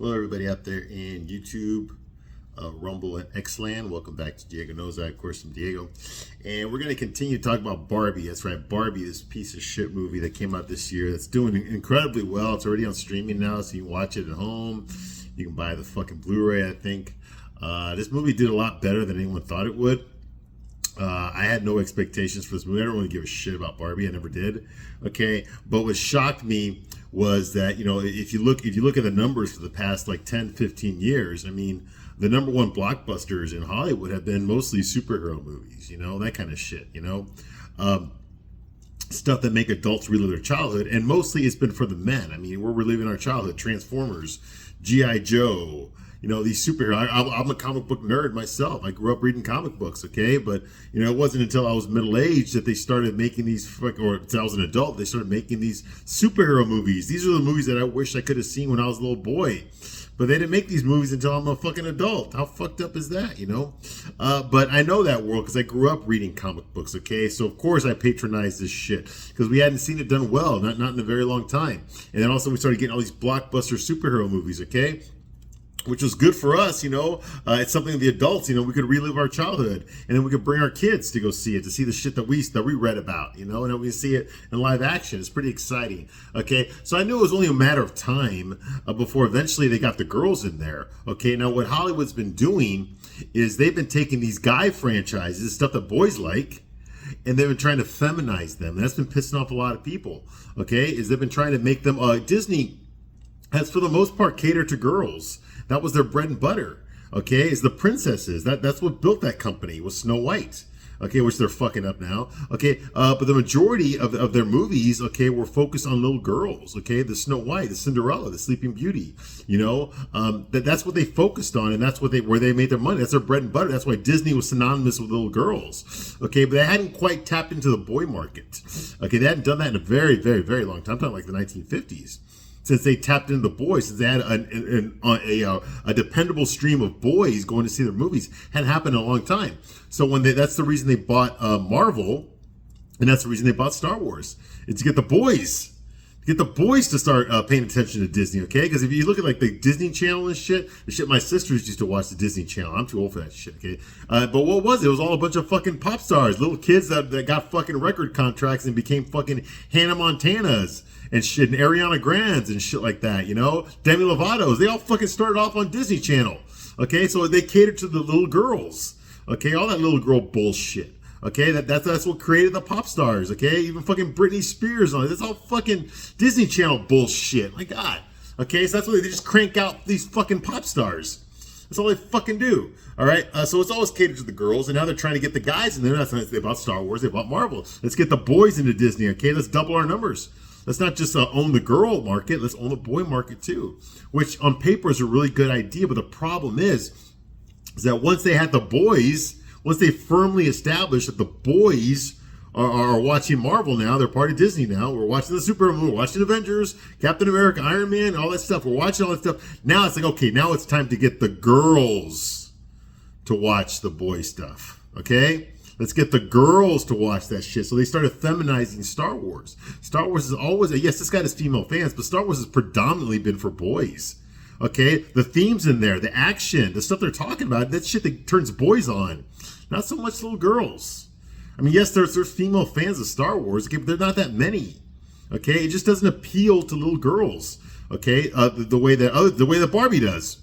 Hello, everybody out there in YouTube, Rumble, and Xland. Welcome back to Diego Knows I, of course, I'm Diego. And we're going to continue to talk about Barbie. That's right, Barbie, this piece of shit movie that came out this year that's doing incredibly well. It's already on streaming now, so you can watch it at home. You can buy the fucking Blu-ray, I think. This movie did a lot better than anyone thought it would. I had no expectations for this movie. I don't really give a shit about Barbie. I never did. Okay, but what shocked me was that, you know, if you look at the numbers for the past like 10, 15 years, I mean, the number one blockbusters in Hollywood have been mostly superhero movies, you know, that kind of shit, you know, stuff that make adults relive their childhood, and mostly it's been for the men. I mean, we're reliving our childhood. Transformers, G.I. Joe. You know, these superheroes. I'm a comic book nerd myself. I grew up reading comic books, okay? But, you know, it wasn't until I was middle-aged that they started making these, or until I was an adult, they started making these superhero movies. These are the movies that I wish I could have seen when I was a little boy. But they didn't make these movies until I'm a fucking adult. How fucked up is that, you know? But I know that world because I grew up reading comic books, okay? So, of course, I patronized this shit because we hadn't seen it done well, not in a very long time. And then also we started getting all these blockbuster superhero movies, okay? Which was good for us, you know. It's something the adults, you know, we could relive our childhood, and then we could bring our kids to go see it, to see the shit that we read about, you know, and then we see it in live action. It's pretty exciting. Okay, so I knew it was only a matter of time before eventually they got the girls in there. Okay, now what Hollywood's been doing is they've been taking these guy franchises, stuff that boys like, and they've been trying to feminize them. And that's been pissing off a lot of people. Okay, is they've been trying to make them Disney has for the most part catered to girls. That was their bread and butter, okay, is the princesses. That's what built that company, was Snow White, okay, which they're fucking up now, okay, but the majority of their movies, okay, were focused on little girls, okay, the Snow White, the Cinderella, the Sleeping Beauty, you know, that's what they focused on, and that's where they made their money. That's their bread and butter. That's why Disney was synonymous with little girls, okay, but they hadn't quite tapped into the boy market, okay, they hadn't done that in a very, very, very long time, I'm talking like the 1950s. Since they tapped into the boys, since they had a dependable stream of boys going to see their movies, hadn't happened in a long time. So that's the reason they bought Marvel, and that's the reason they bought Star Wars. It's to get the boys, to start paying attention to Disney, okay? Because if you look at like the Disney Channel and shit, the shit my sisters used to watch the Disney Channel. I'm too old for that shit, okay? But what was it? It was all a bunch of fucking pop stars, little kids that got fucking record contracts and became fucking Hannah Montanas and shit, and Ariana Grandes and shit like that, you know? Demi Lovato's. They all fucking started off on Disney Channel, okay? So they catered to the little girls, okay? All that little girl bullshit. Okay, that's what created the pop stars. Okay, even fucking Britney Spears on it. That's all fucking Disney Channel bullshit. My God. Okay, so that's why they just crank out these fucking pop stars. That's all they fucking do. All right, so it's always catered to the girls, and now they're trying to get the guys in there. That's why they bought Star Wars. They bought Marvel. Let's get the boys into Disney. Okay, let's double our numbers. Let's not just own the girl market. Let's own the boy market too. Which on paper is a really good idea, but the problem is that once they had the boys. Once they firmly established that the boys are watching Marvel now, they're part of Disney now. We're watching the superhero movie, we're watching Avengers, Captain America, Iron Man, all that stuff. We're watching all that stuff. Now it's like, okay, now it's time to get the girls to watch the boy stuff. Okay? Let's get the girls to watch that shit. So they started feminizing Star Wars. Star Wars is always, yes, this guy has female fans, but Star Wars has predominantly been for boys. Okay, the themes in there, the action, the stuff they're talking about, that shit that turns boys on. Not so much little girls. I mean, yes, there's female fans of Star Wars, okay, but they're not that many. Okay, it just doesn't appeal to little girls. Okay, the way that Barbie does.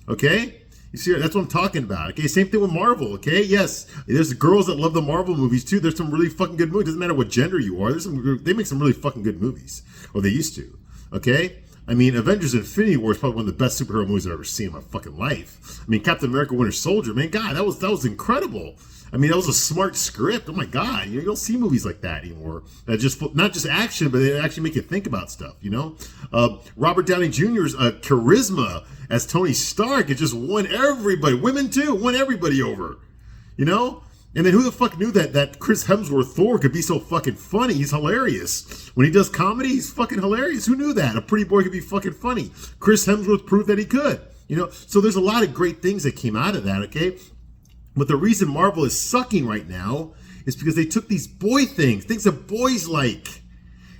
Okay, you see, that's what I'm talking about. Okay, same thing with Marvel. Okay, yes, there's girls that love the Marvel movies too. There's some really fucking good movies. Doesn't matter what gender you are. They make some really fucking good movies, or they used to. Okay. I mean, Avengers Infinity War is probably one of the best superhero movies I've ever seen in my fucking life. I mean, Captain America Winter Soldier, man, God, that was incredible. I mean, that was a smart script. Oh my God, you don't see movies like that anymore. That just not just action, but they actually make you think about stuff. You know, Robert Downey Jr.'s charisma as Tony Stark, it just won everybody. Women too, won everybody over. You know. And then who the fuck knew that Chris Hemsworth Thor could be so fucking funny? He's hilarious. When he does comedy, he's fucking hilarious. Who knew that? A pretty boy could be fucking funny. Chris Hemsworth proved that he could. You know, so there's a lot of great things that came out of that, okay? But the reason Marvel is sucking right now is because they took these boy things that boys like,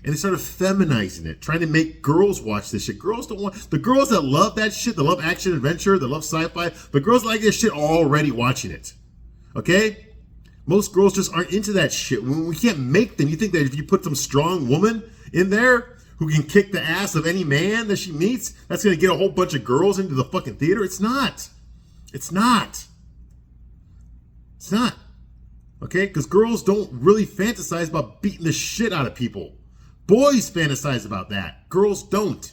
And they started feminizing it, trying to make girls watch this shit. Girls don't want, the girls that love that shit, that love action adventure, that love sci-fi, the girls like this shit are already watching it. Okay? Most girls just aren't into that shit. We can't make them. You think that if you put some strong woman in there who can kick the ass of any man that she meets, that's going to get a whole bunch of girls into the fucking theater? It's not. It's not. It's not. Okay? Because girls don't really fantasize about beating the shit out of people. Boys fantasize about that. Girls don't.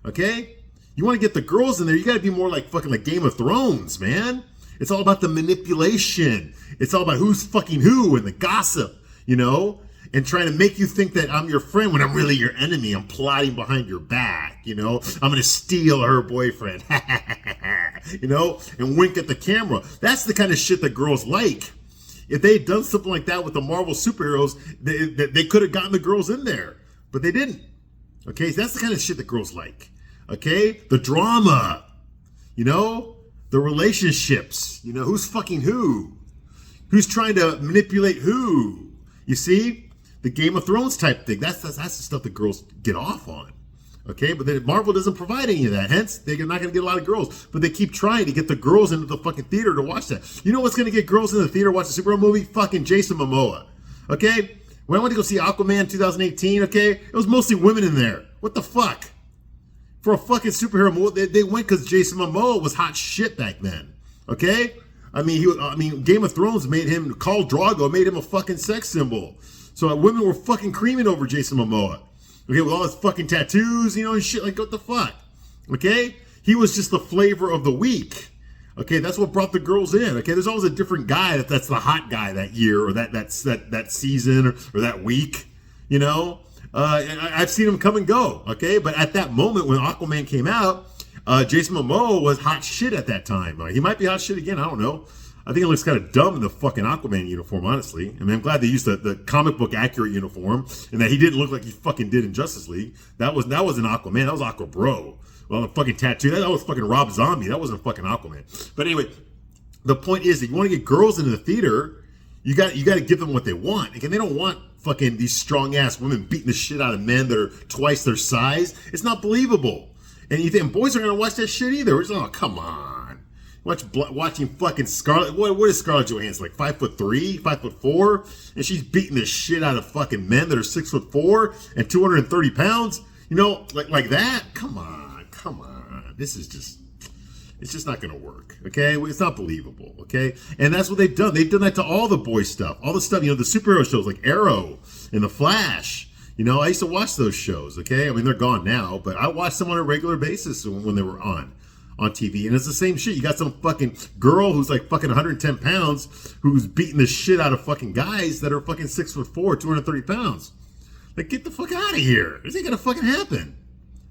Okay? You want to get the girls in there, you got to be more like fucking like Game of Thrones, man. It's all about the manipulation. It's all about who's fucking who and the gossip, you know? And trying to make you think that I'm your friend when I'm really your enemy. I'm plotting behind your back, you know? I'm going to steal her boyfriend, you know? And wink at the camera. That's the kind of shit that girls like. If they had done something like that with the Marvel superheroes, they could have gotten the girls in there. But they didn't. Okay? So that's the kind of shit that girls like. Okay? The drama. You know? The relationships. You know? Who's fucking who? Who's trying to manipulate who? You see? The Game of Thrones type thing. That's the stuff that girls get off on. Okay, but then Marvel doesn't provide any of that. Hence, they're not going to get a lot of girls. But they keep trying to get the girls into the fucking theater to watch that. You know what's going to get girls in the theater to watch a superhero movie? Fucking Jason Momoa. Okay? When I went to go see Aquaman 2018, okay, it was mostly women in there. What the fuck? For a fucking superhero movie, they went because Jason Momoa was hot shit back then. Okay? I mean, Game of Thrones made him, Khal Drogo made him a fucking sex symbol. So women were fucking creaming over Jason Momoa. Okay, with all his fucking tattoos, you know, and shit, like, what the fuck? Okay? He was just the flavor of the week. Okay, that's what brought the girls in. Okay, there's always a different guy that's the hot guy that year or that season or that week, you know? I've seen him come and go, okay? But at that moment when Aquaman came out, Jason Momoa was hot shit at that time. He might be hot shit again, I don't know. I think it looks kind of dumb in the fucking Aquaman uniform, honestly. I mean, I'm glad they used the comic book accurate uniform and that he didn't look like he fucking did in Justice League. That wasn't Aquaman. That was Aqua Bro. Well, the fucking tattoo. That was fucking Rob Zombie. That wasn't fucking Aquaman. But anyway, the point is that you want to get girls into the theater, you got to give them what they want. Again, they don't want fucking these strong ass women beating the shit out of men that are twice their size. It's not believable. And you think boys are gonna watch that shit either? We're just, oh, come on. Watching fucking Scarlett. What is Scarlett Johansson, like 5'3", 5'4", and she's beating the shit out of fucking men that are 6'4" and 230 pounds. You know, like that. Come on. This is just. It's just not going to work. Okay, it's not believable. Okay, and that's what they've done. They've done that to all the boy stuff, all the stuff. You know, the superhero shows like Arrow and The Flash. You know, I used to watch those shows. Okay, I mean they're gone now, but I watched them on a regular basis when they were on TV, and it's the same shit. You got some fucking girl who's like fucking 110 pounds who's beating the shit out of fucking guys that are fucking 6'4", 230 pounds. Like, get the fuck out of here. This ain't gonna fucking happen.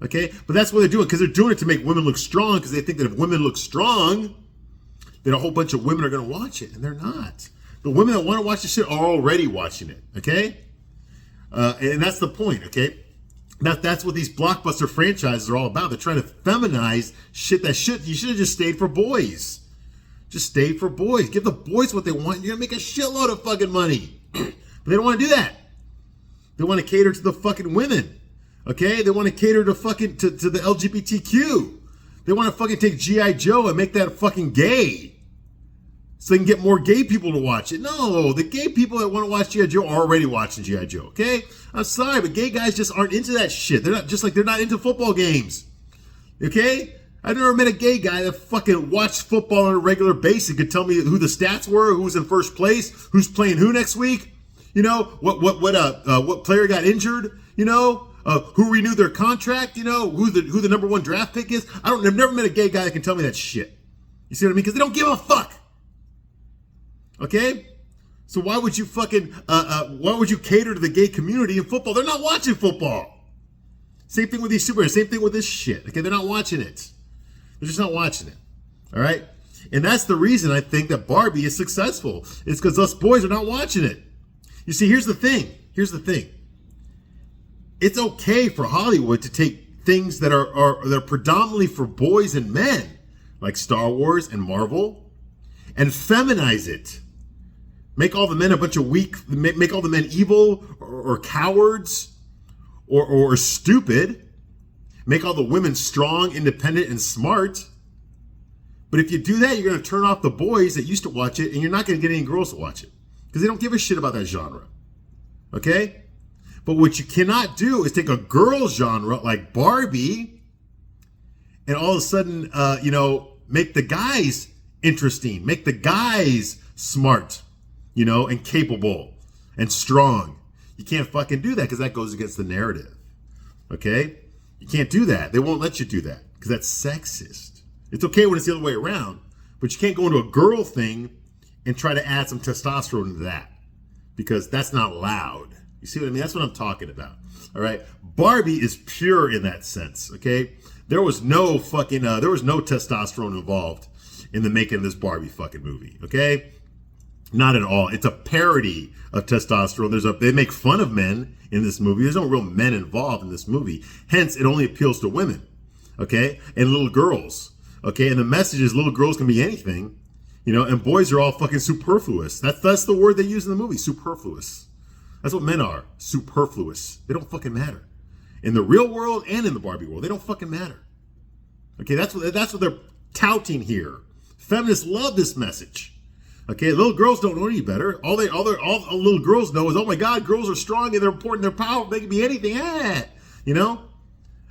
Okay, but that's what they're doing because they're doing it to make women look strong because they think that if women look strong, then a whole bunch of women are gonna watch it, and they're not. The women that want to watch the shit are already watching it. Okay, and that's the point. Okay. That's what these blockbuster franchises are all about. They're trying to feminize shit you should have just stayed for boys. Just stayed for boys. Give the boys what they want. You're going to make a shitload of fucking money. But they don't want to do that. They want to cater to the fucking women. Okay? They want to cater to fucking to the LGBTQ. They want to fucking take G.I. Joe and make that fucking gay. So they can get more gay people to watch it. No, the gay people that want to watch G.I. Joe are already watching G.I. Joe, okay? I'm sorry, but gay guys just aren't into that shit. They're not, just like they're not into football games, okay? I've never met a gay guy that fucking watched football on a regular basis, could tell me who the stats were, who's in first place, who's playing who next week, you know, what player got injured, you know, who renewed their contract, you know, who the number one draft pick is. I've never met a gay guy that can tell me that shit. You see what I mean? Because they don't give a fuck. Okay? So why would you why would you cater to the gay community in football? They're not watching football. Same thing with these superheroes. Same thing with this shit. Okay? They're not watching it. They're just not watching it. All right? And that's the reason I think that Barbie is successful. It's because us boys are not watching it. You see, here's the thing. It's okay for Hollywood to take things that are predominantly for boys and men, like Star Wars and Marvel, and feminize it. Make all the men a bunch of weak, make all the men evil or cowards or stupid. Make all the women strong, independent, and smart. But if you do that, you're going to turn off the boys that used to watch it, and you're not going to get any girls to watch it because they don't give a shit about that genre. Okay? But what you cannot do is take a girl genre like Barbie and all of a sudden, make the guys interesting, make the guys smart, and capable and strong. You can't fucking do that because that goes against the narrative. Okay? You can't do that. They won't let you do that because that's sexist. It's okay when it's the other way around, but you can't go into a girl thing and try to add some testosterone into that because that's not allowed. You see what I mean? That's what I'm talking about. All right. Barbie is pure in that sense. Okay. There was no testosterone involved in the making of this Barbie fucking movie. Okay. Not at all. It's a parody of testosterone. They make fun of men in this movie. There's no real men involved in this movie. Hence, it only appeals to women. Okay. And little girls. Okay. And the message is little girls can be anything, and boys are all fucking superfluous. That's the word they use in the movie. Superfluous. That's what men are. Superfluous. They don't fucking matter. In the real world and in the Barbie world, they don't fucking matter. Okay, that's what they're touting here. Feminists love this message. Okay, little girls don't know any better. All little girls know is, oh my God, girls are strong and they're important, they're powerful, they can be anything.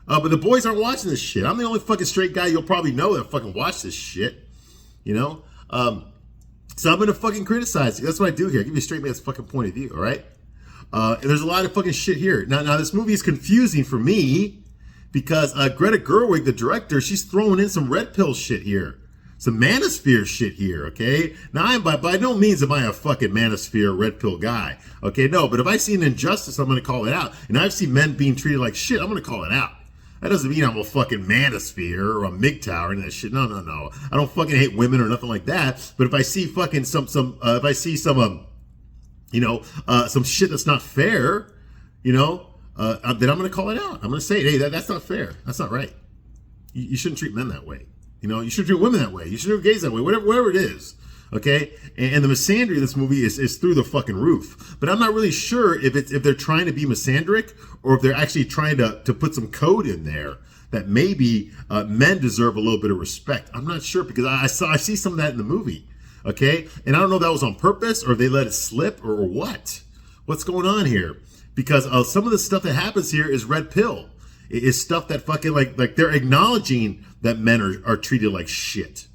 But the boys aren't watching this shit. I'm the only fucking straight guy you'll probably know that fucking watch this shit. So I'm gonna fucking criticize it. That's what I do here. I give you a straight man's fucking point of view. All right. And there's a lot of fucking shit here. Now this movie is confusing for me because Greta Gerwig, the director, she's throwing in some red pill shit here. Some manosphere shit here, okay? Now, I'm by no means am I a fucking manosphere red pill guy, okay? No, but if I see an injustice, I'm going to call it out. And I've seen men being treated like shit, I'm going to call it out. That doesn't mean I'm a fucking manosphere or a MGTOW and that shit. No. I don't fucking hate women or nothing like that. But if I see fucking some shit that's not fair, then I'm going to call it out. I'm going to say, hey, that's not fair. That's not right. You shouldn't treat men that way. You should treat women that way. You should treat gays that way. Whatever it is. Okay? And the misandry of this movie is through the fucking roof. But I'm not really sure if they're trying to be misandric or if they're actually trying to put some code in there that maybe men deserve a little bit of respect. I'm not sure because I see some of that in the movie. Okay? And I don't know if that was on purpose or if they let it slip or what. What's going on here? Because some of the stuff that happens here is red pill. It is stuff that fucking like they're acknowledging that men are treated like shit.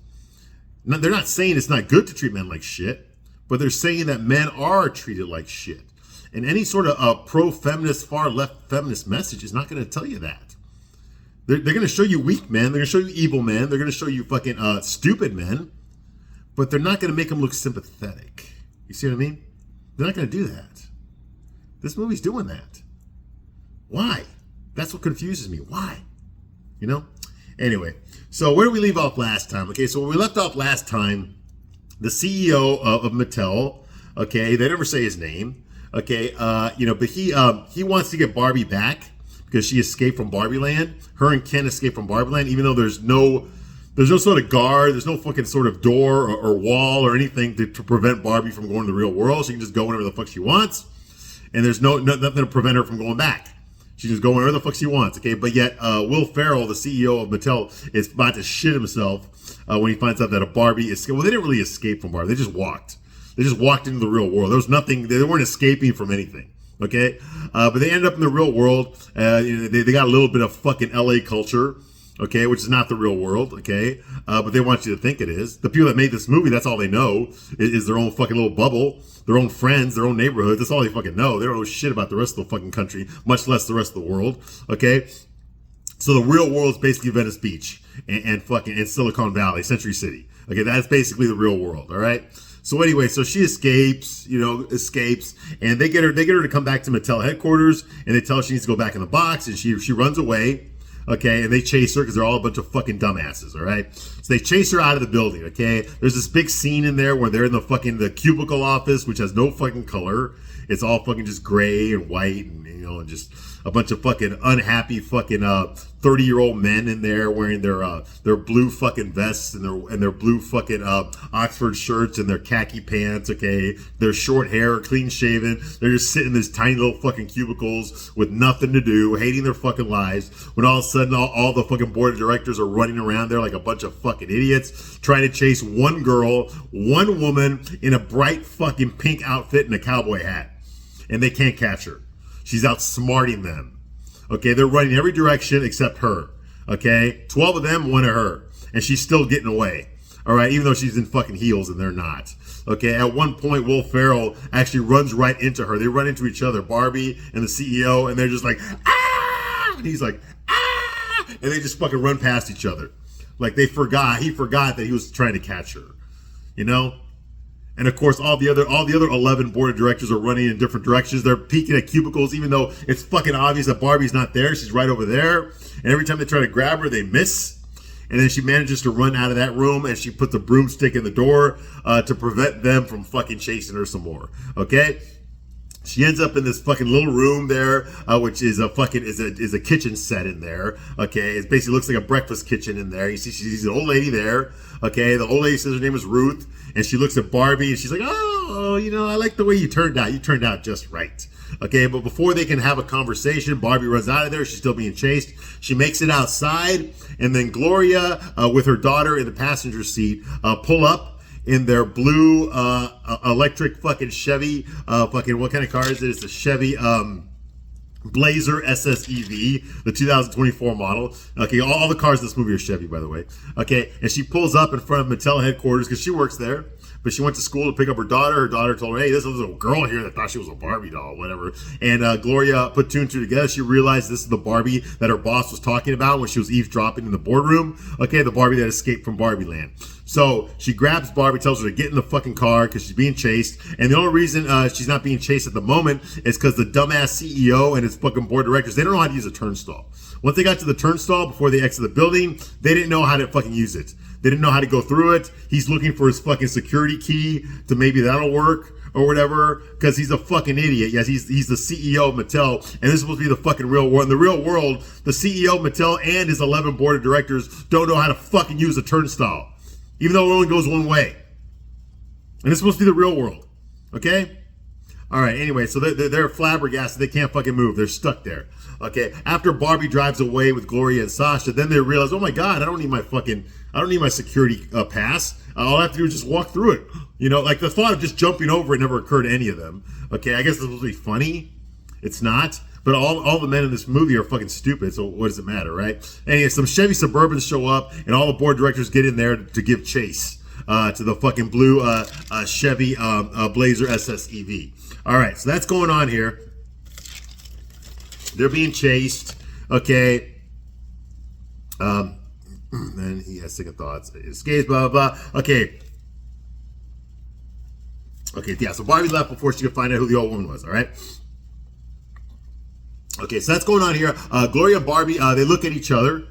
Now, they're not saying it's not good to treat men like shit, but they're saying that men are treated like shit. And any sort of pro-feminist, far-left feminist message is not going to tell you that. They're going to show you weak men. They're going to show you evil men. They're going to show you fucking stupid men. But they're not going to make them look sympathetic. You see what I mean? They're not going to do that. This movie's doing that. Why? That's what confuses me. Why? Anyway, so where did we leave off last time? Okay, so when we left off last time, the CEO of Mattel, okay, they never say his name, okay, but he wants to get Barbie back because she escaped from Barbie Land. Her and Ken escaped from Barbie Land, even though there's no sort of guard, there's no fucking sort of door or wall or anything to prevent Barbie from going to the real world. She can just go whenever the fuck she wants, and there's nothing to prevent her from going back. She just go wherever the fuck she wants, okay? But yet, Will Ferrell, the CEO of Mattel, is about to shit himself when he finds out that a Barbie escaped. Well, they didn't really escape from Barbie. They just walked. They just walked into the real world. There was nothing. They weren't escaping from anything, okay? But they ended up in the real world. They got a little bit of fucking LA culture, okay, which is not the real world, okay? But they want you to think it is. The people that made this movie, that's all they know is their own fucking little bubble, their own friends, their own neighborhoods. That's all they fucking know. They don't know shit about the rest of the fucking country, much less the rest of the world, okay? So the real world is basically Venice Beach and Silicon Valley, Century City. Okay, that's basically the real world, all right? So anyway, so she escapes, and they get her to come back to Mattel headquarters, and they tell her she needs to go back in the box, and she runs away. Okay, and they chase her because they're all a bunch of fucking dumbasses, all right? So they chase her out of the building, okay? There's this big scene in there where they're in the cubicle office, which has no fucking color. It's all fucking just gray and white and, and just a bunch of fucking unhappy fucking 30-year-old men in there wearing their blue fucking vests and their blue fucking Oxford shirts and their khaki pants, okay? Their short hair, clean shaven. They're just sitting in these tiny little fucking cubicles with nothing to do, hating their fucking lives, when all of a sudden all the fucking board of directors are running around there like a bunch of fucking idiots, trying to chase one girl, one woman in a bright fucking pink outfit and a cowboy hat. And they can't catch her. She's outsmarting them. Okay, they're running every direction except her. Okay, 12 of them, one of her. And she's still getting away. All right, even though she's in fucking heels and they're not. Okay, at one point, Will Ferrell actually runs right into her. They run into each other, Barbie and the CEO, and they're just like, ah! And he's like, ah! And they just fucking run past each other. Like he forgot that he was trying to catch her. You know? And of course, all the other 11 board of directors are running in different directions. They're peeking at cubicles, even though it's fucking obvious that Barbie's not there. She's right over there. And every time they try to grab her, they miss. And then she manages to run out of that room, and she puts a broomstick in the door to prevent them from fucking chasing her some more. Okay? She ends up in this fucking little room there, which is a fucking is a kitchen set in there. Okay, it basically looks like a breakfast kitchen in there. You see, she's an old lady there. Okay, the old lady says her name is Ruth, and she looks at Barbie and she's like, "Oh, you know, I like the way you turned out. You turned out just right." Okay, but before they can have a conversation, Barbie runs out of there. She's still being chased. She makes it outside, and then Gloria, with her daughter in the passenger seat, pull up in their blue electric fucking Chevy, fucking what kind of car is it? It's a Chevy Blazer SSEV, the 2024 model. Okay, all the cars in this movie are Chevy, by the way. Okay, and she pulls up in front of Mattel headquarters because she works there. But she went to school to pick up her daughter. Her daughter told her, "Hey, this was a girl here that thought she was a Barbie doll, whatever." And Gloria put two and two together. She realized this is the Barbie that her boss was talking about when she was eavesdropping in the boardroom. Okay, the Barbie that escaped from Barbie Land. So she grabs Barbie, tells her to get in the fucking car because she's being chased. And the only reason she's not being chased at the moment is because the dumbass CEO and his fucking board of directors, they don't know how to use a turnstile. Once they got to the turnstile before they exit the building, they didn't know how to fucking use it. They didn't know how to go through it. He's looking for his fucking security key to maybe that'll work or whatever, because he's a fucking idiot. Yes, he's the CEO of Mattel, and this is supposed to be the fucking real world. In the real world, the CEO of Mattel and his 11 board of directors don't know how to fucking use a turnstile, even though it only goes one way. And it's supposed to be the real world, okay? All right, anyway, so they're flabbergasted. They can't fucking move. They're stuck there. Okay, after Barbie drives away with Gloria and Sasha, then they realize, oh my God, I don't need my security pass. All I have to do is just walk through it. You know, like the thought of just jumping over it never occurred to any of them. Okay, I guess it's supposed to be funny. It's not. But all the men in this movie are fucking stupid, so what does it matter, right? Anyway, some Chevy Suburbans show up, and all the board directors get in there to give chase to the fucking blue Chevy Blazer SSEV. All right, so that's going on here. They're being chased, okay? Then he has second thoughts. Escapes, blah, blah, blah. Okay, yeah, so Barbie left before she could find out who the old woman was, all right? Okay, so that's going on here. Gloria and Barbie, they look at each other,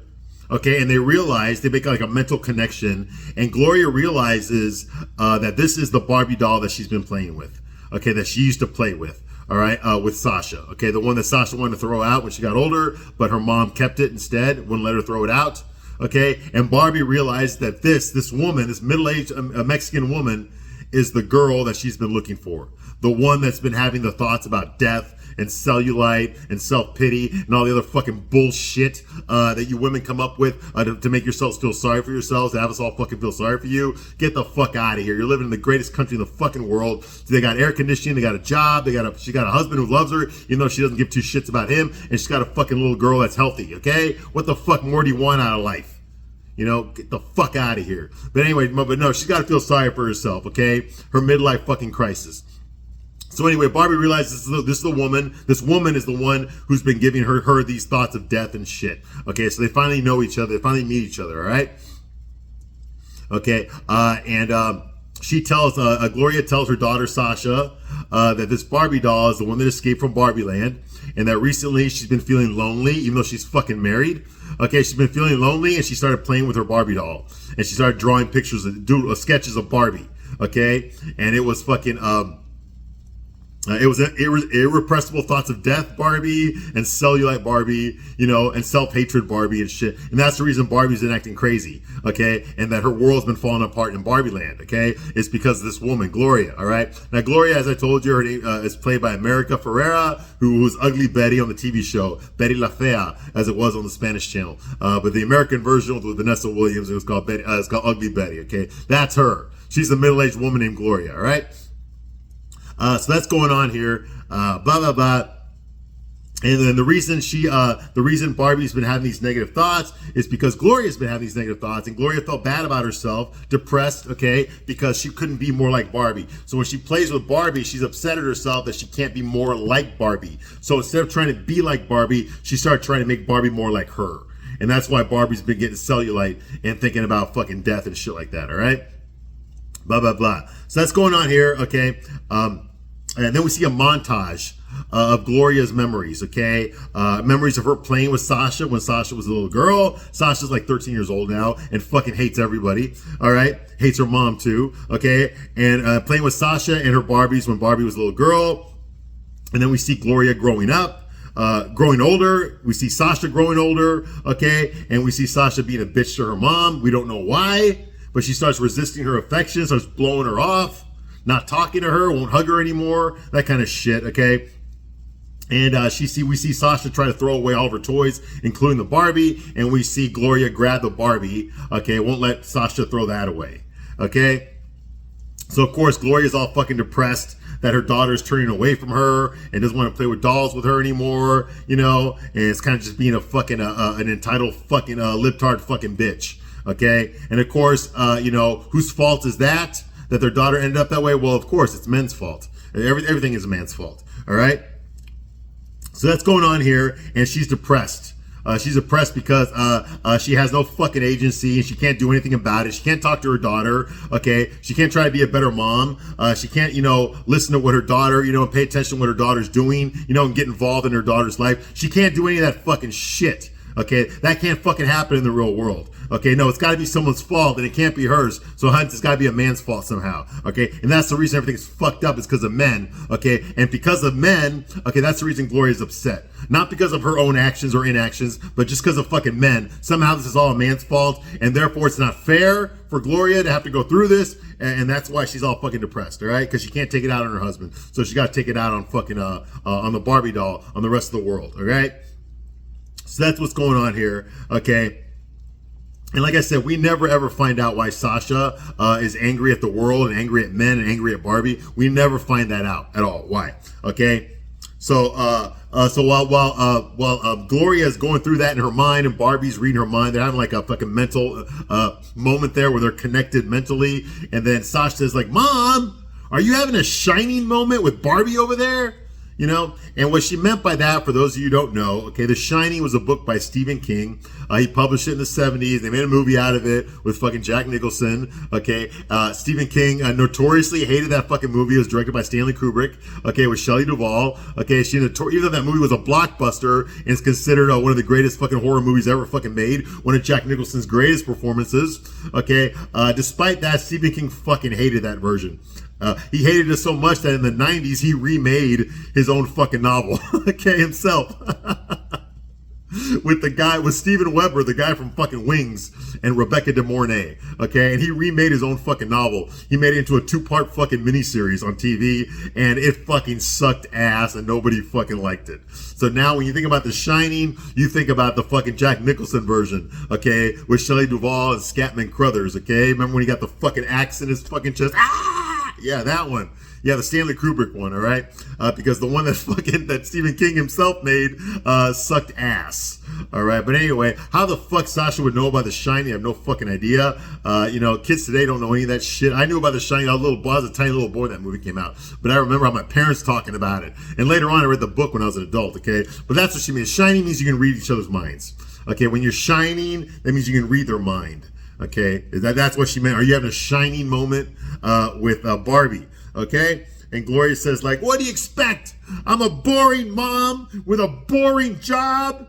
okay, and they realize, they make like a mental connection, and Gloria realizes that this is the Barbie doll that she's been playing with, okay, that she used to play with. All right, with Sasha. Okay, the one that Sasha wanted to throw out when she got older, but her mom kept it instead, wouldn't let her throw it out. Okay, and Barbie realized that this woman, this middle-aged Mexican woman, is the girl that she's been looking for. The one that's been having the thoughts about death and cellulite and self-pity and all the other fucking bullshit that you women come up with to make yourselves feel sorry for yourselves, to have us all fucking feel sorry for you. Get the fuck out of here. You're living in the greatest country in the fucking world. They got air conditioning, they got a job, she got a husband who loves her, even though she doesn't give two shits about him, and she's got a fucking little girl that's healthy, okay? What the fuck more do you want out of life? You know, get the fuck out of here. But anyway, but no, she's got to feel sorry for herself, okay? Her midlife fucking crisis. So anyway, Barbie realizes this is the woman. This woman is the one who's been giving her these thoughts of death and shit. Okay, so they finally know each other. They finally meet each other, all right? Okay, and she tells, Gloria tells her daughter, Sasha, that this Barbie doll is the one that escaped from Barbie Land, and that recently she's been feeling lonely, even though she's fucking married. Okay, she's been feeling lonely, and she started playing with her Barbie doll. And she started drawing pictures, sketches of Barbie, okay? And it was fucking, It was irrepressible thoughts of death Barbie and cellulite Barbie, and self-hatred Barbie and shit. And that's the reason Barbie's been acting crazy, okay? And that her world's been falling apart in Barbie land, okay? It's because of this woman, Gloria, all right? Now, Gloria, as I told you, her name is played by America Ferrera, who was Ugly Betty on the TV show, Betty La Fea, as it was on the Spanish channel. But the American version with Vanessa Williams, it was called Ugly Betty, okay? That's her. She's a middle-aged woman named Gloria, all right? So that's going on here, blah, blah, blah. And then the reason Barbie's been having these negative thoughts is because Gloria's been having these negative thoughts, and Gloria felt bad about herself, depressed, okay, because she couldn't be more like Barbie. So when she plays with Barbie, she's upset at herself that she can't be more like Barbie. So instead of trying to be like Barbie, she started trying to make Barbie more like her. And that's why Barbie's been getting cellulite and thinking about fucking death and shit like that, all right? Blah, blah, blah. So that's going on here, okay? And then we see a montage of Gloria's memories, okay? Memories of her playing with Sasha when Sasha was a little girl. Sasha's like 13 years old now and fucking hates everybody, all right? Hates her mom too, okay? And playing with Sasha and her Barbies when Barbie was a little girl. And then we see Gloria growing up, growing older. We see Sasha growing older, okay? And we see Sasha being a bitch to her mom. We don't know why, but she starts resisting her affection, starts blowing her off. Not talking to her, won't hug her anymore, that kind of shit, okay? And we see Sasha try to throw away all of her toys, including the Barbie, and we see Gloria grab the Barbie, okay? Won't let Sasha throw that away, okay? So, of course, Gloria's all fucking depressed that her daughter's turning away from her and doesn't want to play with dolls with her anymore, and it's kind of just being a fucking, an entitled fucking libtard fucking bitch, okay? And, of course, whose fault is that? That their daughter ended up that way? Well, of course, it's men's fault. Everything is a man's fault, all right? So that's going on here, and she's depressed. She's depressed because she has no fucking agency, and she can't do anything about it. She can't talk to her daughter, okay? She can't try to be a better mom. She can't, listen to what her daughter, and pay attention to what her daughter's doing, and get involved in her daughter's life. She can't do any of that fucking shit. Okay, that can't fucking happen in the real world. Okay, no, it's got to be someone's fault, and it can't be hers. So hence, it's got to be a man's fault somehow. Okay, and that's the reason everything's fucked up is because of men. Okay, and because of men, okay, that's the reason Gloria's upset. Not because of her own actions or inactions, but just because of fucking men. Somehow this is all a man's fault, and therefore it's not fair for Gloria to have to go through this, and that's why she's all fucking depressed. All right, because she can't take it out on her husband, so she got to take it out on fucking on the Barbie doll, on the rest of the world. All right. So that's what's going on here, okay? And like I said, we never ever find out why Sasha is angry at the world and angry at men and angry at Barbie. We never find that out at all. Why? Okay? So while Gloria is going through that in her mind and Barbie's reading her mind, they're having like a fucking mental moment there where they're connected mentally. And then Sasha is like, "Mom, are you having a shining moment with Barbie over there?" And what she meant by that, for those of you who don't know, okay, The Shining was a book by Stephen King. He published it in the 70s. They made a movie out of it with fucking Jack Nicholson, okay? Stephen King notoriously hated that fucking movie. It was directed by Stanley Kubrick, okay, with Shelley Duvall, okay? Even though that movie was a blockbuster and is considered one of the greatest fucking horror movies ever fucking made, one of Jack Nicholson's greatest performances, okay? Despite that, Stephen King fucking hated that version. He hated it so much that in the 90s, he remade his own fucking novel, okay, himself. with Steven Weber, the guy from fucking Wings, and Rebecca De Mornay, okay? And he remade his own fucking novel. He made it into a 2-part fucking miniseries on TV, and it fucking sucked ass, and nobody fucking liked it. So now when you think about The Shining, you think about the fucking Jack Nicholson version, okay? With Shelley Duvall and Scatman Crothers, okay? Remember when he got the fucking axe in his fucking chest? Ah! Yeah, that one. Yeah, the Stanley Kubrick one, all right? Because the one that Stephen King himself made sucked ass, all right? But anyway, how the fuck Sasha would know about The Shining, I have no fucking idea. Kids today don't know any of that shit. I knew about The Shining. I was a tiny little boy when that movie came out. But I remember my parents talking about it. And later on, I read the book when I was an adult, okay? But that's what she means. Shining means you can read each other's minds, okay? When you're shining, that means you can read their mind, okay? That's what she meant. Are you having a shining moment with Barbie? Okay? And Gloria says, like, what do you expect? I'm a boring mom with a boring job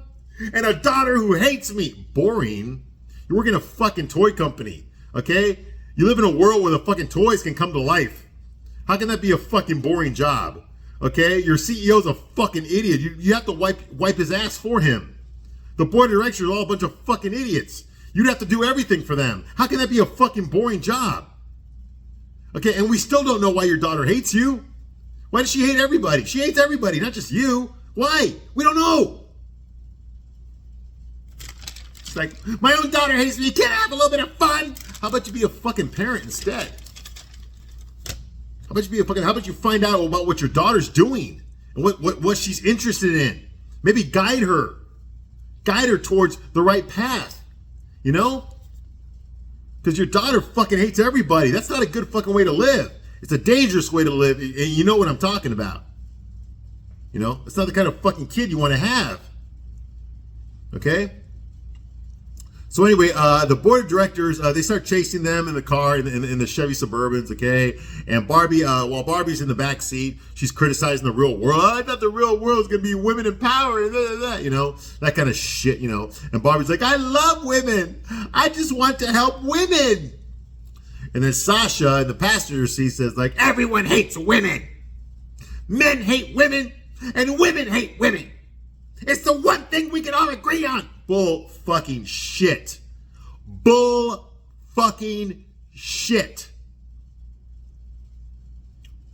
and a daughter who hates me. Boring? You work in a fucking toy company, okay? You live in a world where the fucking toys can come to life. How can that be a fucking boring job? Okay, your CEO's a fucking idiot. You have to wipe his ass for him. The board of directors are all a bunch of fucking idiots. You'd have to do everything for them. How can that be a fucking boring job? Okay, and we still don't know why your daughter hates you. Why does she hate everybody? She hates everybody, not just you. Why? We don't know. It's like, my own daughter hates me. Can't I have a little bit of fun? How about you be a fucking parent instead? How about you find out about what your daughter's doing and what she's interested in? Maybe guide her towards the right path, you know? Because your daughter fucking hates everybody. That's not a good fucking way to live. It's a dangerous way to live, and you know what I'm talking about. You know, it's not the kind of fucking kid you want to have. Okay? So anyway, the board of directors, they start chasing them in the car, in the Chevy Suburbans, okay? And Barbie, while Barbie's in the back seat, she's criticizing the real world. I thought the real world was going to be women in power, you know? That kind of shit, you know? And Barbie's like, I love women. I just want to help women. And then Sasha in the passenger seat says, like, everyone hates women. Men hate women, and women hate women. It's the one thing we can all agree on. Bull fucking shit. Bull fucking shit.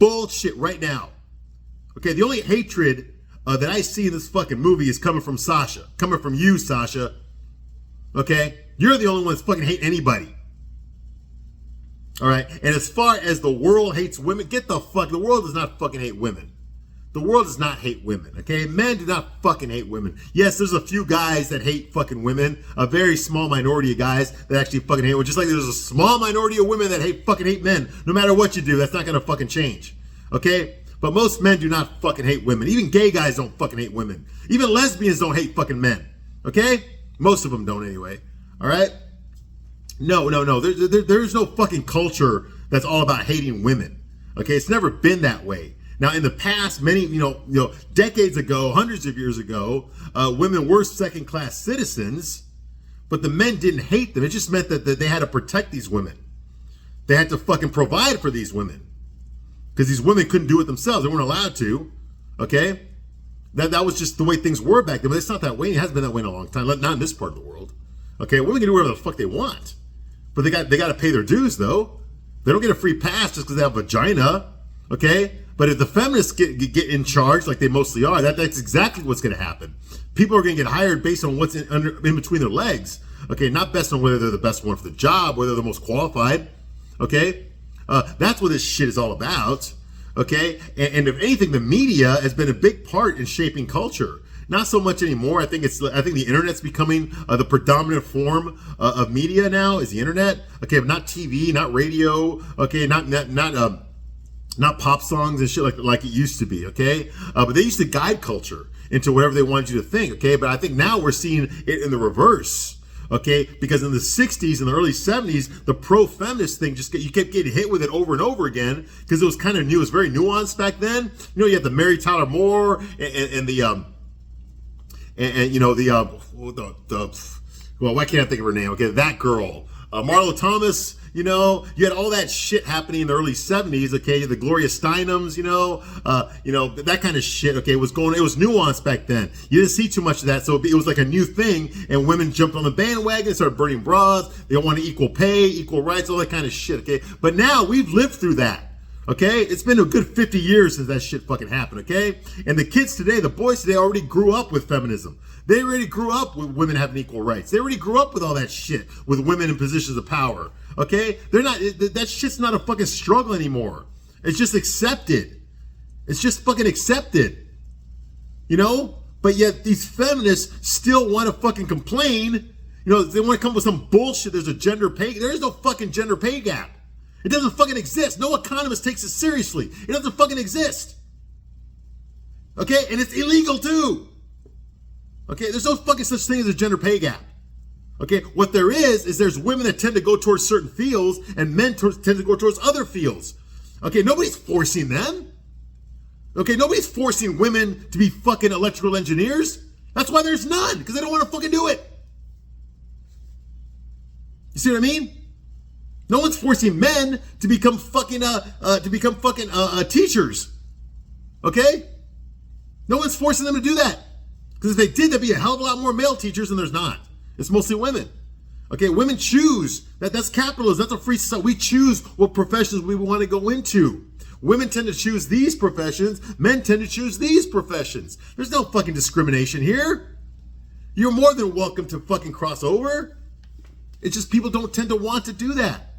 Bullshit right now. Okay, the only hatred that I see in this fucking movie is coming from Sasha. Coming from you, Sasha. Okay? You're the only one that's fucking hate anybody. All right? And as far as the world hates women, the world does not fucking hate women. The world does not hate women, okay? Men do not fucking hate women. Yes, there's a few guys that hate fucking women, a very small minority of guys that actually fucking hate women, just like there's a small minority of women that hate men. No matter what you do, that's not gonna fucking change, okay? But most men do not fucking hate women. Even gay guys don't fucking hate women. Even lesbians don't hate fucking men, okay? Most of them don't anyway, all right? No. There's no fucking culture that's all about hating women, okay? It's never been that way. Now, in the past, many, decades ago, hundreds of years ago, women were second-class citizens, but the men didn't hate them. It just meant that they had to protect these women. They had to fucking provide for these women because these women couldn't do it themselves. They weren't allowed to, okay? That was just the way things were back then, but it's not that way. It hasn't been that way in a long time, not in this part of the world, okay? Women can do whatever the fuck they want, but they got to pay their dues, though. They don't get a free pass just because they have a vagina, okay? But if the feminists get in charge, like they mostly are, that's exactly what's going to happen. People are going to get hired based on what's in between their legs. Okay, not based on whether they're the best one for the job, whether they're the most qualified. Okay, that's what this shit is all about. Okay, and if anything, the media has been a big part in shaping culture. Not so much anymore. I think the internet's becoming the predominant form of media now. Is the internet? Okay, but not TV, not radio. Okay, not pop songs and shit like it used to be, okay? But they used to guide culture into whatever they wanted you to think, okay? But I think now we're seeing it in the reverse, okay? Because in the 60s and the early 70s, the pro-feminist thing you kept getting hit with it over and over again because it was kind of new. It was very nuanced back then. You had the Mary Tyler Moore and why can't I think of her name? Okay, that girl, Marlo Thomas. You had all that shit happening in the early 70s, okay? The Gloria Steinems, that kind of shit, okay? It was nuanced back then. You didn't see too much of that, so it was like a new thing, and women jumped on the bandwagon, started burning bras. They wanted equal pay, equal rights, all that kind of shit, okay? But now we've lived through that, okay? It's been a good 50 years since that shit fucking happened, okay? And the kids today, the boys today already grew up with feminism. They already grew up with women having equal rights. They already grew up with all that shit, with women in positions of power. Okay? That shit's not a fucking struggle anymore. It's just accepted. It's just fucking accepted. But yet these feminists still want to fucking complain. They want to come up with some bullshit. There's a gender pay. There is no fucking gender pay gap. It doesn't fucking exist. No economist takes it seriously. It doesn't fucking exist. Okay? And it's illegal too. Okay? There's no fucking such thing as a gender pay gap. Okay, what there is there's women that tend to go towards certain fields and men tend to go towards other fields. Okay, nobody's forcing them. Okay, nobody's forcing women to be fucking electrical engineers. That's why there's none, because they don't want to fucking do it. You see what I mean? No one's forcing men to become fucking teachers. Okay? No one's forcing them to do that. Because if they did, there'd be a hell of a lot more male teachers, and there's not. It's mostly women. Okay, women choose. That's capitalism. That's a free society. We choose what professions we want to go into. Women tend to choose these professions. Men tend to choose these professions. There's no fucking discrimination here. You're more than welcome to fucking cross over. It's just people don't tend to want to do that.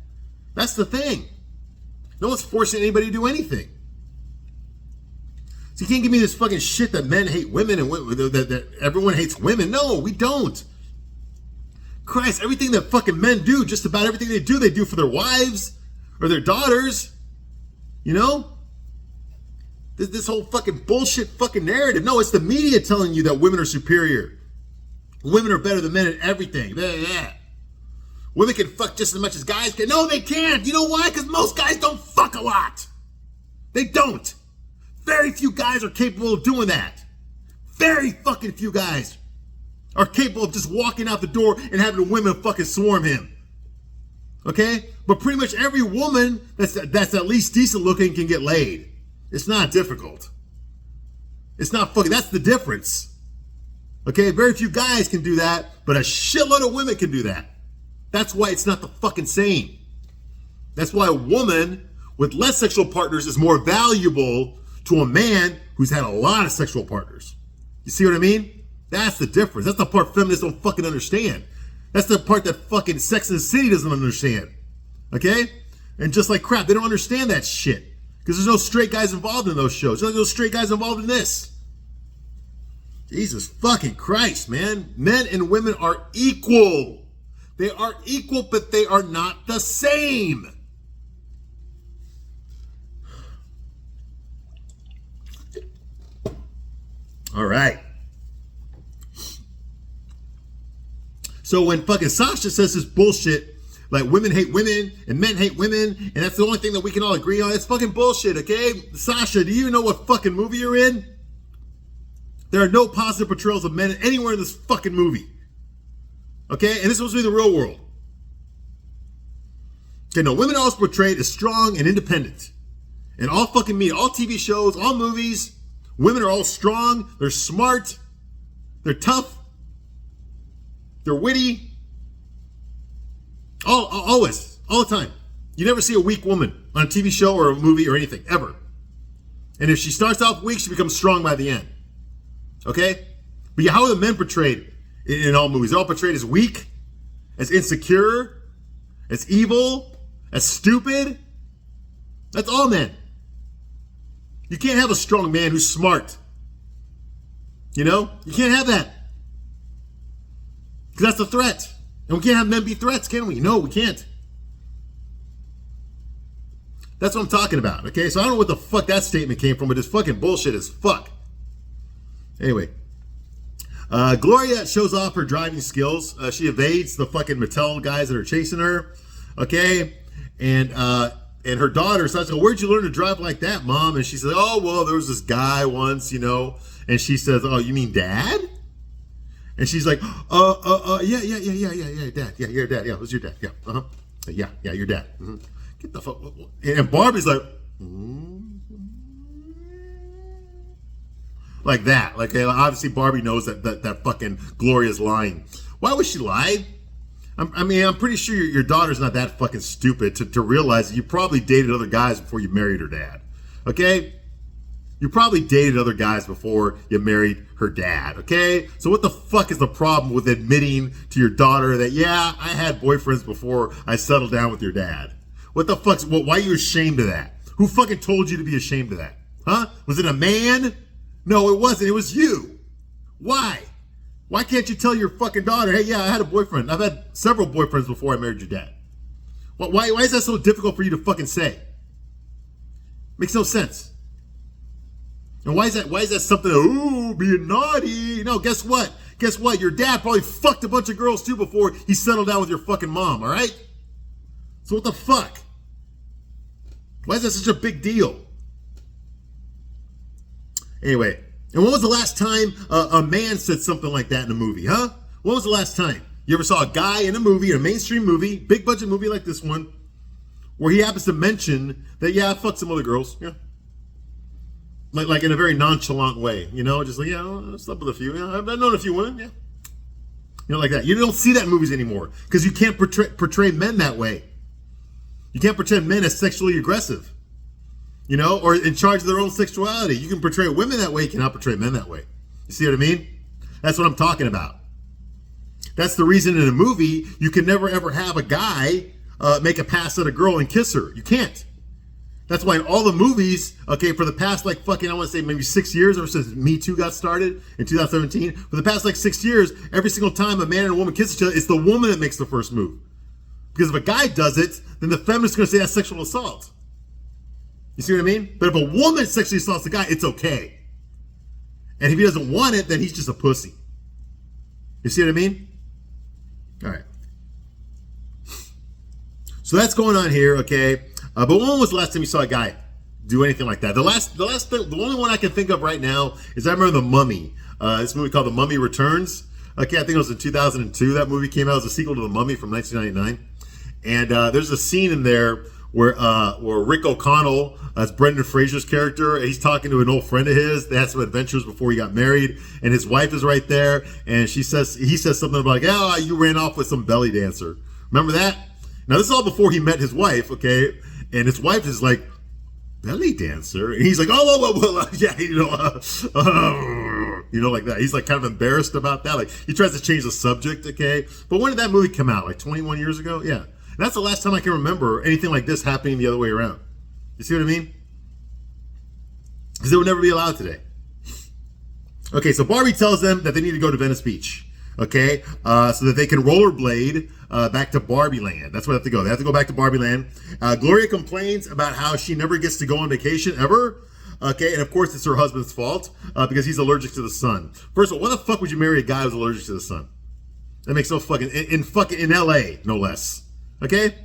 That's the thing. No one's forcing anybody to do anything. So you can't give me this fucking shit that men hate women and that everyone hates women. No, we don't. Christ, everything that fucking men do, just about everything they do for their wives or their daughters. You know? This whole fucking bullshit fucking narrative. No, it's the media telling you that women are superior. Women are better than men at everything. Blah, blah, blah. Women can fuck just as much as guys can. No, they can't. You know why? Because most guys don't fuck a lot. They don't. Very few guys are capable of doing that. Very fucking few guys are capable of just walking out the door and having women fucking swarm him. Okay? But pretty much every woman that's at least decent looking can get laid. It's not difficult. It's not fucking, that's the difference. Okay? Very few guys can do that, but a shitload of women can do that. That's why it's not the fucking same. That's why a woman with less sexual partners is more valuable to a man who's had a lot of sexual partners. You see what I mean? That's the difference. That's the part feminists don't fucking understand. That's the part that fucking Sex and the City doesn't understand. Okay? And just like crap, they don't understand that shit. Because there's no straight guys involved in those shows. There's no straight guys involved in this. Jesus fucking Christ, man. Men and women are equal. They are equal, but they are not the same. All right. So when fucking Sasha says this bullshit, like women hate women and men hate women, and that's the only thing that we can all agree on, it's fucking bullshit, okay? Sasha, do you even know what fucking movie you're in? There are no positive portrayals of men anywhere in this fucking movie. Okay? And this is supposed to be the real world. Okay, no, women are always portrayed as strong and independent. In all fucking media, all TV shows, all movies, women are all strong, they're smart, they're tough, they're witty. Always, all the time. You never see a weak woman on a TV show or a movie or anything, ever. And if she starts off weak, she becomes strong by the end. Okay? But yeah, how are the men portrayed in all movies? They're all portrayed as weak, as insecure, as evil, as stupid. That's all men. You can't have a strong man who's smart. You know? You can't have that. Because that's a threat. And we can't have men be threats, can we? No, we can't. That's what I'm talking about, okay? So I don't know what the fuck that statement came from, but it's fucking bullshit as fuck. Anyway. Gloria shows off her driving skills. She evades the fucking Mattel guys that are chasing her, okay? And her daughter says, "Oh, where'd you learn to drive like that, Mom?" And she says, "Oh, well, there was this guy once, you know." And she says, "Oh, you mean Dad?" And she's like, yeah, Dad. Yeah, your dad. Yeah, it was your dad. Yeah, yeah, your dad. Mm-hmm. Get the fuck. And Barbie's like, like that. Like, obviously Barbie knows that fucking Gloria's lying. Why would she lie? I'm pretty sure your daughter's not that fucking stupid to realize that you probably dated other guys before you married her dad. Okay? You probably dated other guys before you married her dad, okay? So what the fuck is the problem with admitting to your daughter that, yeah, I had boyfriends before I settled down with your dad? What the fuck's, why are you ashamed of that? Who fucking told you to be ashamed of that? Huh? Was it a man? No, it wasn't. It was you. Why? Why can't you tell your fucking daughter, hey, yeah, I had a boyfriend. I've had several boyfriends before I married your dad. Why is that so difficult for you to fucking say? Makes no sense. And why is that something, ooh, being naughty? No, guess what? Guess what? Your dad probably fucked a bunch of girls too before he settled down with your fucking mom, all right? So what the fuck? Why is that such a big deal? Anyway, and when was the last time a man said something like that in a movie, huh? When was the last time you ever saw a guy in a movie, a mainstream movie, big budget movie like this one, where he happens to mention that, yeah, I fucked some other girls, yeah. like in a very nonchalant way, you know, just like, yeah, I slept with a few. Yeah, I've known a few women, yeah. You know, like that. You don't see that in movies anymore because you can't portray men that way. You can't portray men as sexually aggressive, you know, or in charge of their own sexuality. You can portray women that way, you cannot portray men that way. You see what I mean? That's what I'm talking about. That's the reason in a movie you can never ever have a guy make a pass at a girl and kiss her. You can't. That's why in all the movies, okay, for the past like fucking, I want to say maybe 6 years, ever since Me Too got started in 2017, for the past like 6 years, every single time a man and a woman kiss each other, it's the woman that makes the first move. Because if a guy does it, then the feminist's going to say that's sexual assault. You see what I mean? But if a woman sexually assaults a guy, it's okay. And if he doesn't want it, then he's just a pussy. You see what I mean? All right. So that's going on here, okay? But when was the last time you saw a guy do anything like that? The only one I can think of right now is I remember The Mummy. This movie called The Mummy Returns. Okay, I think it was in 2002. That movie came out. It was a sequel to The Mummy from 1999. And there's a scene in there where Rick O'Connell, that's Brendan Fraser's character, he's talking to an old friend of his. They had some adventures before he got married, and his wife is right there, and he says something about like, "Oh, you ran off with some belly dancer." Remember that? Now this is all before he met his wife, okay? And his wife is like, "Belly dancer?" And he's like, "Oh, yeah, you know, like that." He's like kind of embarrassed about that. Like he tries to change the subject, okay? But when did that movie come out? Like 21 years ago? Yeah. And that's the last time I can remember anything like this happening the other way around. You see what I mean? Because it would never be allowed today. Okay, so Barbie tells them that they need to go to Venice Beach, okay, so that they can rollerblade back to Barbie Land. That's where they have to go. They have to go back to Barbie Land. Gloria complains about how she never gets to go on vacation ever. Okay, and of course it's her husband's fault because he's allergic to the sun. First of all, why the fuck would you marry a guy who's allergic to the sun? That makes no fucking in LA, no less. Okay?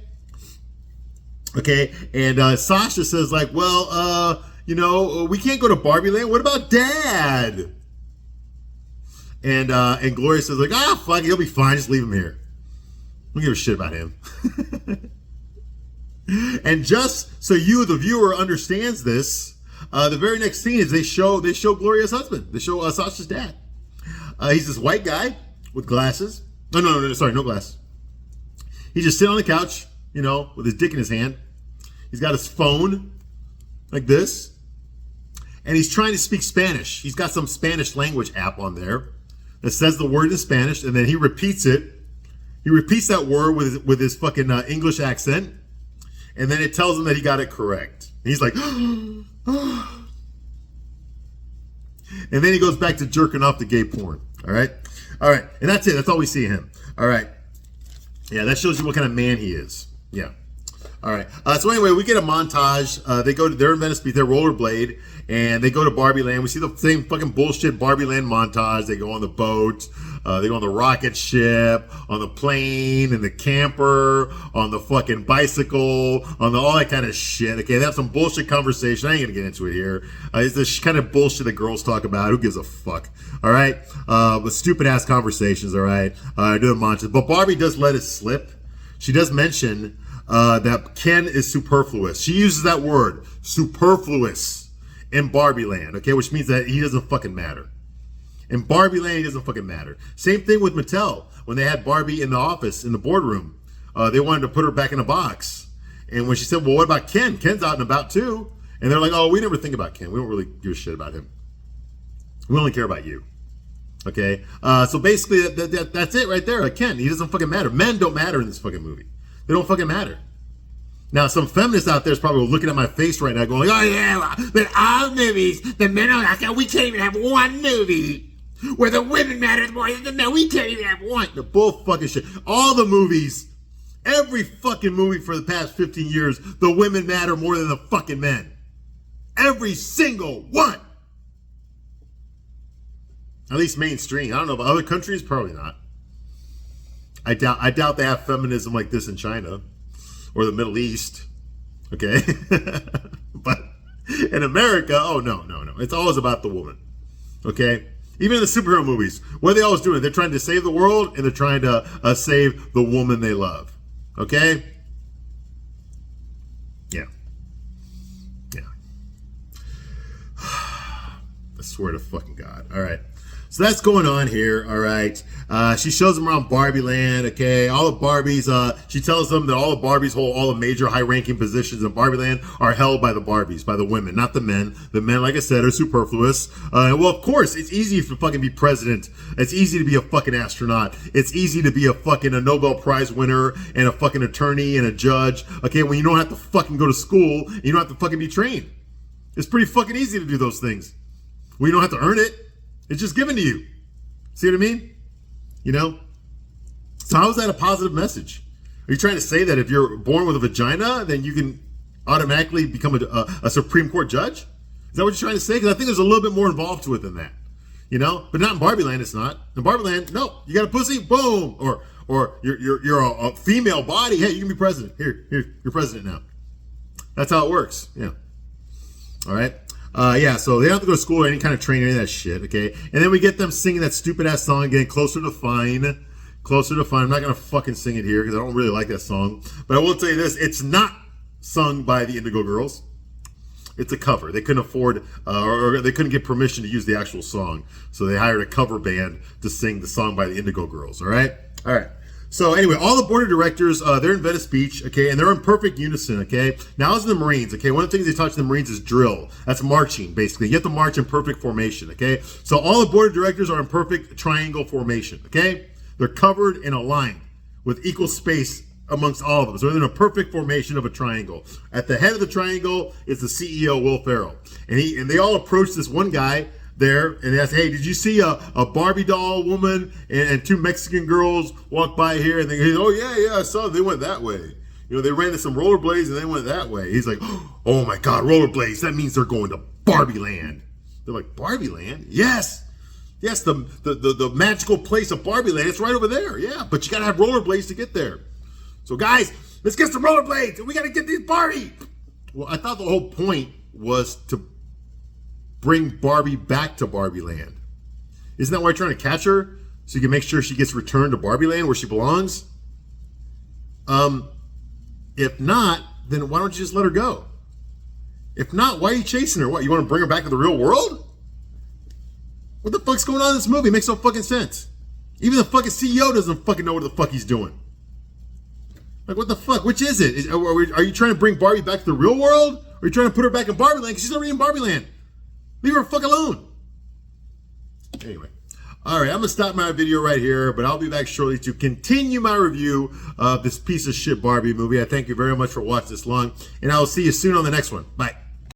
Okay, and Sasha says like, well, you know, we can't go to Barbie Land. What about Dad? And Gloria says like, fuck it, he'll be fine. Just leave him here. Don't give a shit about him. And just so you, the viewer, understands this, the very next scene is they show Gloria's husband. They show Sasha's dad. He's this white guy with glasses. No, sorry, no glasses. He's just sitting on the couch, you know, with his dick in his hand. He's got his phone like this. And he's trying to speak Spanish. He's got some Spanish language app on there that says the word in Spanish, and then he repeats it. He repeats that word with his fucking English accent, and then it tells him that he got it correct. And he's like, and then he goes back to jerking off to gay porn. All right, and that's it. That's all we see of him. All right, yeah, that shows you what kind of man he is. Yeah. All right. So anyway, we get a montage. They're in Venice Beach. They're rollerblade, and they go to Barbie Land. We see the same fucking bullshit Barbie Land montage. They go on the boat. They go on the rocket ship, on the plane, in the camper, on the fucking bicycle, on all that kind of shit. Okay, they have some bullshit conversation. I ain't gonna get into it here. It's this kind of bullshit that girls talk about. Who gives a fuck? All right. But stupid ass conversations. All right. Doing montage. But Barbie does let it slip. She does mention that Ken is superfluous. She uses that word, superfluous, in Barbie Land, okay? Which means that he doesn't fucking matter. In Barbie Land, he doesn't fucking matter. Same thing with Mattel. When they had Barbie in the office, in the boardroom, they wanted to put her back in a box. And when she said, well, what about Ken? Ken's out and about too. And they're like, oh, we never think about Ken. We don't really give a shit about him. We only care about you. Okay? So basically, that's it right there. Ken, he doesn't fucking matter. Men don't matter in this fucking movie. They don't fucking matter. Now, some feminists out there is probably looking at my face right now going, oh, yeah, but all movies, the men are like, we can't even have one movie where the women matter more than the men. We can't even have one. The bull fucking shit. All the movies, every fucking movie for the past 15 years, the women matter more than the fucking men. Every single one. At least mainstream. I don't know about other countries, probably not. I doubt they have feminism like this in China or the Middle East. Okay? But in America, oh no. It's always about the woman. Okay? Even in the superhero movies, what are they always doing? They're trying to save the world and they're trying to save the woman they love. Okay? Yeah. swear to fucking God. All right. So that's going on here, all right. She shows them around Barbie Land, okay? All the Barbies, she tells them that all the Barbies hold all the major high-ranking positions in Barbie Land are held by the Barbies, by the women, not the men. The men, like I said, are superfluous. Well, of course, it's easy to fucking be president. It's easy to be a fucking astronaut. It's easy to be a Nobel Prize winner and a fucking attorney and a judge, okay? When you don't have to fucking go to school, and you don't have to fucking be trained. It's pretty fucking easy to do those things. Well, you don't have to earn it. It's just given to you. See what I mean? You know? So how is that a positive message? Are you trying to say that if you're born with a vagina, then you can automatically become a Supreme Court judge? Is that what you're trying to say? Because I think there's a little bit more involved to it than that. You know? But not in Barbie Land, it's not. In Barbie Land, no. You got a pussy? Boom. Or you're a female body. Hey, you can be president. Here, you're president now. That's how it works. Yeah. All right. Yeah, so they don't have to go to school or any kind of training, any of that shit, okay? And then we get them singing that stupid-ass song again, Closer to Fine. Closer to Fine. I'm not going to fucking sing it here because I don't really like that song. But I will tell you this, it's not sung by the Indigo Girls. It's a cover. They couldn't afford, or they couldn't get permission to use the actual song. So they hired a cover band to sing the song by the Indigo Girls, all right? All right. So anyway, all the board of directors, they're in Venice Beach, okay, and they're in perfect unison, okay? Now it's the Marines, okay? One of the things they taught the Marines is drill. That's marching, basically. You have to march in perfect formation, okay? So all the board of directors are in perfect triangle formation, okay? They're covered in a line with equal space amongst all of them. So they're in a perfect formation of a triangle. At the head of the triangle is the CEO, Will Ferrell. And they all approach this one guy there and they ask, hey, did you see a Barbie doll woman and two Mexican girls walk by here? And they go, oh yeah, I saw them. They went that way. You know, they ran to some rollerblades and they went that way. He's like, oh my God, rollerblades. That means they're going to Barbie Land. They're like, Barbie Land? Yes, the magical place of Barbie Land. It's right over there. Yeah, but you gotta have rollerblades to get there. So guys, let's get some rollerblades and we gotta get these Barbie. Well, I thought the whole point was to bring Barbie back to Barbie Land. Isn't that why you're trying to catch her? So you can make sure she gets returned to Barbie Land where she belongs? If not, then why don't you just let her go? If not, why are you chasing her? What, you want to bring her back to the real world? What the fuck's going on in this movie? It makes no fucking sense. Even the fucking CEO doesn't fucking know what the fuck he's doing. Like, what the fuck? Which is it? Are you trying to bring Barbie back to the real world? Or are you trying to put her back in Barbie Land? Because she's already in Barbie Land. Leave her fuck alone. Anyway. All right, I'm going to stop my video right here, but I'll be back shortly to continue my review of this piece of shit Barbie movie. I thank you very much for watching this long, and I will see you soon on the next one. Bye.